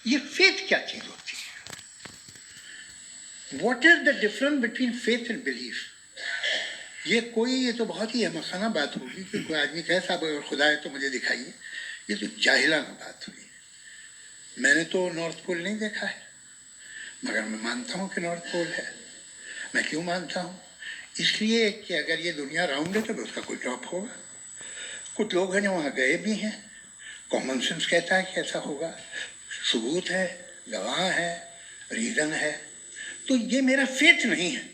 یہ فیتھ کیا چیز ہوتی ہے؟ What is the difference between faith and belief? یہ تو بہت ہی احمقانہ بات ہوگی کہ کوئی آدمی کہے صاحب اگر خدا ہے تو مجھے دکھائیے. یہ تو جاہلانہ بات ہوئی. میں نے تو نارتھ پول نہیں دیکھا ہے مگر میں مانتا ہوں کہ نارتھ پول ہے. میں کیوں مانتا ہوں؟ اس لیے کہ اگر یہ دنیا راؤنڈ ہے تو اس کا کوئی ٹاپ ہوگا. کچھ لوگ ہیں جو وہاں گئے بھی ہیں. کامن سینس کہتا ہے کہ ایسا ہوگا. ثبوت ہے، گواہ ہے، ریزن ہے. تو یہ میرا فیتھ نہیں ہے.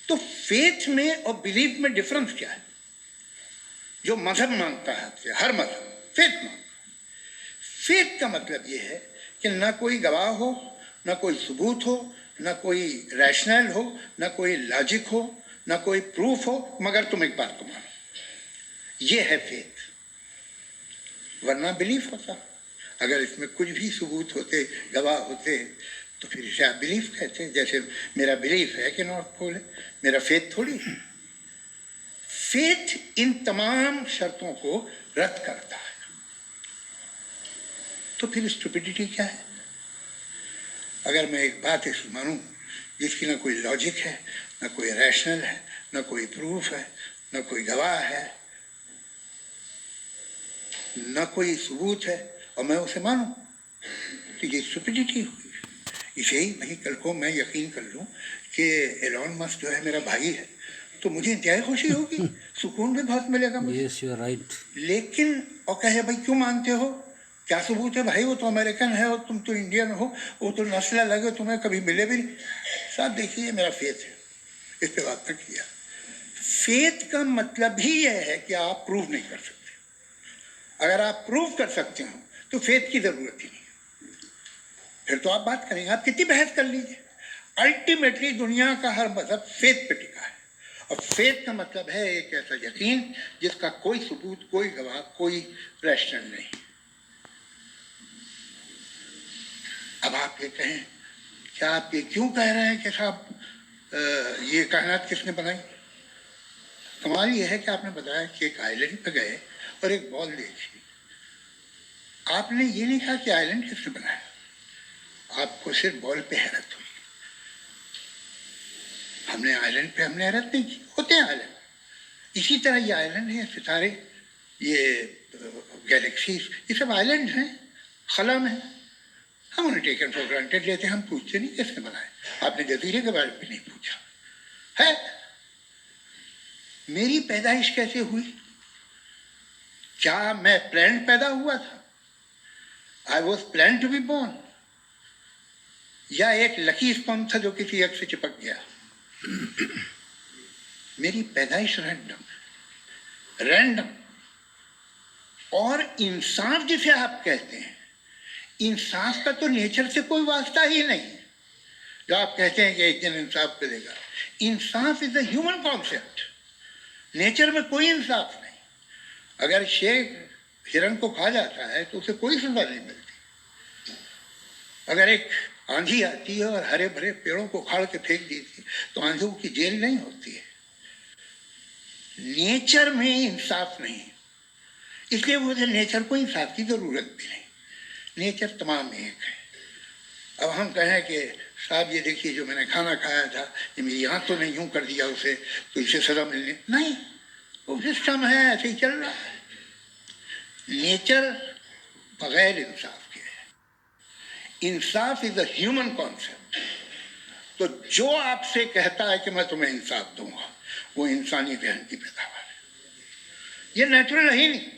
تو فیتھ میں اور بلیف میں ڈفرنس کیا ہے؟ جو مذہب مانگتا ہے آپ سے، ہر مذہب فیتھ مانگتا ہے. فیتھ کا مطلب یہ ہے کہ نہ کوئی گواہ ہو، نہ کوئی ثبوت ہو، نہ کوئی ریشنل ہو، نہ کوئی لاجک ہو، نہ کوئی پروف ہو، مگر تم ایک بات کو مانو. یہ ہے فیتھ. ورنہ بلیف ہوتا. اگر اس میں کچھ بھی ثبوت ہوتے، گواہ ہوتے، تو پھر اسے آپ بلیف کہتے. جیسے میرا بلیف ہے کہ نارتھ پول ہے، میرا فیتھ تھوڑی ہے. فیتھ ان تمام شرطوں کو رد کرتا ہے. تو پھر اسٹوپیڈیٹی کیا ہے؟ اگر میں ایک بات ایسی مانوں جس کی نہ کوئی لاجک ہے، نہ کوئی ریشنل ہے، نہ کوئی پروف ہے، نہ کوئی گواہ ہے، نہ کوئی ثبوت ہے، اور میں اسے مانوں، تو یہ اسٹوپیڈیٹی ہوئی. اسے ہی نہیں کل کو میں یقین کر لوں کہ ایلون مسک جو ہے میرا بھائی ہے تو مجھے انتہائی خوشی ہوگی، سکون بھی بہت ملے گا مجھے. Yes, you are right. لیکن اور کہے بھائی کیوں مانتے ہو؟ کیا ثبوت ہے؟ بھائی وہ تو امریکن ہے اور تم تو انڈین ہو، وہ تو نسل الگ ہے، تمہیں کبھی ملے بھی نہیں. صاحب دیکھیے یہ میرا فیتھ ہے، اس پہ بات نہ کیا. فیتھ کا مطلب ہی یہ ہے کہ آپ پروف نہیں کر سکتے. اگر آپ پروف کر سکتے ہو تو فیتھ کی ضرورت ہی نہیں. پھر تو آپ بات کریں گے، آپ کتنی بحث کر لیجیے. الٹیمیٹلی دنیا کا ہر مذہب فیتھ پہ ٹکا ہے. اور فیتھ کا مطلب ہے ایک ایسا یقین جس کا کوئی ثبوت، کوئی گواہ، کوئی ریشنل نہیں. اب آپ یہ کہیں کیا آپ یہ کیوں کہہ رہے ہیں کہ صاحب یہ کائنات کس نے بنائی؟ کمال یہ ہے کہ آپ نے بتایا کہ ایک آئلینڈ پہ گئے اور ایک بال دیکھی. آپ نے یہ نہیں کہا کہ آئلینڈ کس نے بنایا. آپ کو صرف بال پہ حیرت ہوئی. ہم نے آئلینڈ پہ ہم نے حیرت نہیں کی. ہوتے ہیں آئلینڈ. اسی طرح یہ آئلینڈ ہیں، ستارے، یہ گیلیکسیز، یہ سب آئلینڈ ہیں، خلا میں. ہم انہیں ٹیکن فور گرانٹیڈ لیتے ہیں. ہم پوچھتے نہیں کس نے بنایا. آپ نے جزیرے کے بارے میں نہیں پوچھا ہے. میری پیدائش کیسے ہوئی؟ کیا میں پلانڈ پیدا ہوا تھا؟ I was plan to be born, یا ایک لکی اسپم تھا جو کسی ایک سے چپک گیا؟ میری پیدائش رینڈم. اور انصاف جسے آپ کہتے ہیں، انصاف کا تو نیچر سے کوئی واسطہ ہی نہیں. جو آپ کہتے ہیں کہ ایک دن انصاف کرے گا، انصاف از اے ہیومن کانسیپٹ. نیچر میں کوئی انصاف نہیں. اگر شیر ہرن کو کھا جاتا ہے تو اسے کوئی سزا نہیں ملتی. اگر ایک آندھی آتی ہے اور ہرے بھرے پیڑوں کو اکھاڑ کے پھینک دیتی تو آندھیوں کی جیل نہیں ہوتی ہے. نیچر میں انصاف نہیں، اس لیے مجھے نیچر کو انصاف کی ضرورت بھی نہیں. نیچر تمام ایک ہے. اب ہم کہیں کہ صاحب یہ دیکھیے جو میں نے کھانا کھایا تھا یہ میری آنکھوں نے یوں کر دیا اسے تو اسے سزا ملنی نہیں. وہ سسٹم ہے، ایسے ہی چل رہا ہے. نیچر بغیر انصاف کے ہے. انصاف از اے ہیومن کانسیپٹ. تو جو آپ سے کہتا ہے کہ میں تمہیں انصاف دوں گا وہ انسانی ذہن کی پیداوار ہے. یہ نیچرل ہے ہی نہیں،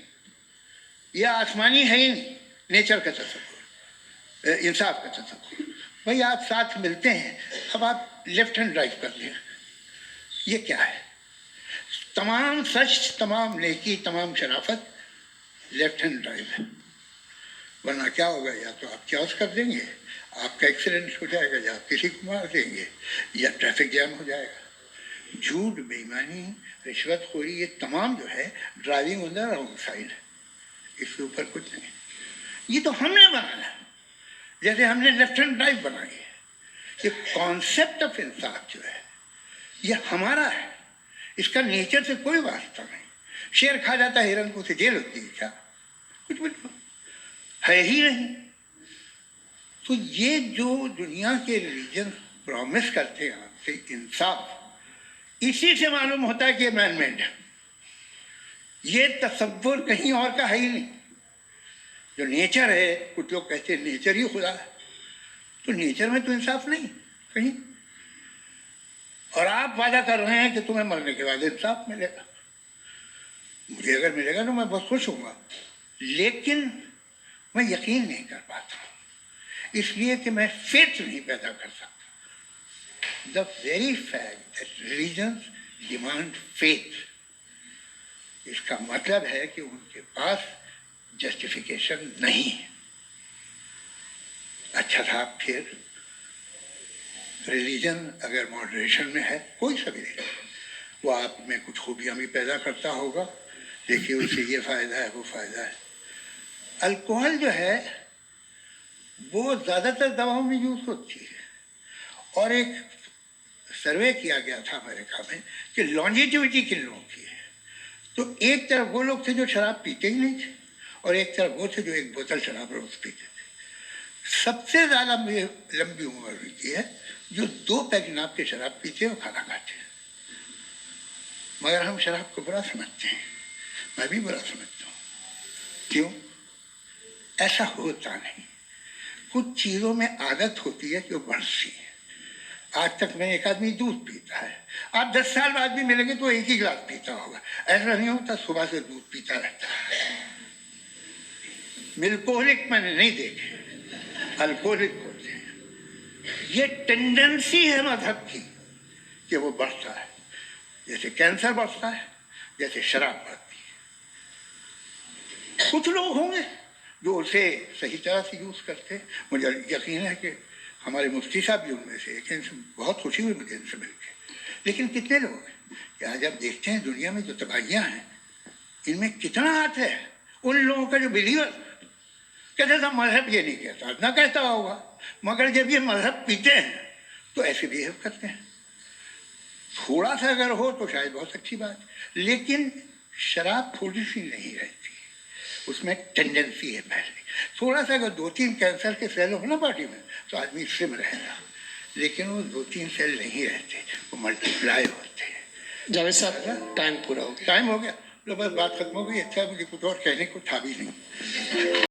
یہ آسمانی ہے ہی نہیں. نیچر کا تصور، انصاف کا تصور. بھائی آپ ساتھ ملتے ہیں، اب آپ لیفٹ ہینڈ ڈرائیو کر لیں، یہ کیا ہے؟ تمام سچ، تمام نیکی، تمام شرافت لیفٹ ہینڈ ڈرائیو ہے. ورنہ کیا ہوگا؟ یا تو آپ کیوس کر دیں گے، آپ کا ایکسیڈنٹ ہو جائے گا، یا آپ کسی کو مار دیں گے، یا ٹریفک جام ہو جائے گا. جھوٹ، بے ایمانی، رشوت خوری، یہ تمام جو ہے driving on the wrong side ہے. اس کے اوپر کچھ نہیں. یہ تو ہم نے بنایا، جیسے ہم نے لیفٹ ہینڈ ڈرائیو بنائی ہے. یہ کانسیپٹ آف انصاف جو ہے یہ ہمارا ہے، اس کا نیچر سے کوئی واسطہ نہیں. شیر کھا جاتا ہے ہرن کو، اسے جیل ہوتی ہے کیا؟ کچھ بھی ہے ہی نہیں. تو یہ جو دنیا کے ریلیجن پرومس کرتے ہیں آپ سے انصاف، اسی سے معلوم ہوتا ہے کہ مین میڈ ہے. یہ تصور کہیں اور کا ہے ہی نہیں. جو نیچر ہے، کچھ لوگ کہتے ہیں نیچر ہی خدا ہے، تو نیچر میں تو انصاف نہیں کہیں. اور آپ وعدہ کر رہے ہیں کہ تمہیں مرنے کے بعد انصاف ملے گا. مجھے اگر ملے گا تو میں بہت خوش ہوں گا، لیکن میں یقین نہیں کر پاتا، اس لیے کہ میں فیتھ نہیں پیدا کر سکتا. The very fact that religions demand faith, اس کا مطلب ہے کہ ان کے پاس جسٹیفیکیشن نہیں ہے. اچھا صاحب، پھر ریلیجن اگر ماڈریشن میں ہے، کوئی سا بھی ریلیجن، وہ آپ میں کچھ خوبیاں بھی پیدا کرتا ہوگا. دیکھیے اس سے یہ فائدہ ہے، وہ فائدہ ہے. الکوہل جو ہے وہ زیادہ تر دواؤں میں یوز ہوتی ہے، اور ایک سروے کیا گیا تھا امریکہ میں کہ لانجیٹیوٹی کن لوگوں کی ہے. تو ایک طرف وہ لوگ تھے جو شراب پیتے ہی نہیں تھے، اور ایک طرف وہ تھے جو ایک بوتل شراب روز پیتے تھے. سب سے زیادہ لمبی عمر ہوتی ہے جو 2 پیگ ناپ کے شراب پیتے ہیں اور کھانا کھاتے ہیں. مگر ہم شراب کو برا سمجھتے ہیں، میں بھی برا سمجھتا ہوں. کیوں؟ ایسا ہوتا نہیں. کچھ چیزوں میں عادت ہوتی ہے کہ وہ بڑھتی ہے. آج تک میں ایک آدمی دودھ پیتا ہے، آپ 10 سال بعد بھی ملیں گے تو ایک ہی گلاس پیتا ہوگا. ایسا نہیں ہوتا صبح سے دودھ پیتا رہتا ہے. ملکوہلک میں نے نہیں دیکھے، الکوہلک ہوتے ہیں. یہ ٹینڈنسی ہے مذہب کی کہ وہ بڑھتا ہے، جیسے کینسر بڑھتا ہے، جیسے شراب بڑھتی ہے. کچھ لوگ ہوں گے جو اسے صحیح طرح سے یوز کرتے ہیں. مجھے یقین ہے کہ ہمارے مفتی صاحب بھی ان میں سے ایک ہیں. بہت خوشی ہوئی مجھے ان سے مل کے. لیکن کتنے لوگ ہیں کہ آج آپ دیکھتے ہیں دنیا میں جو تباہیاں ہیں، ان میں کتنا ہاتھ ہے ان لوگوں کا جو بلیور کہتے تھا مذہب یہ نہیں کہتا، نہ کہتا ہوگا، مگر جب یہ مذہب پیتے ہیں تو ایسے بہیو کرتے ہیں. تھوڑا سا اگر ہو تو شاید بہت اچھی بات، لیکن شراب تھوڑی سی نہیں رہتی، اس میں ٹینڈنسی ہے. پہلے تھوڑا سا اگر 2-3 کینسر کے سیل ہو نا باڈی میں تو آدمی سم رہے گا، لیکن وہ 2-3 سیل نہیں رہتے، وہ ملٹیپلائی ہوتے ہیں. جاوید صاحب ٹائم پورا ہو گیا. ٹائم ہو گیا، تو بس بات ختم ہو گئی. اچھا، مجھے کچھ اور کہنے کو تھا بھی نہیں.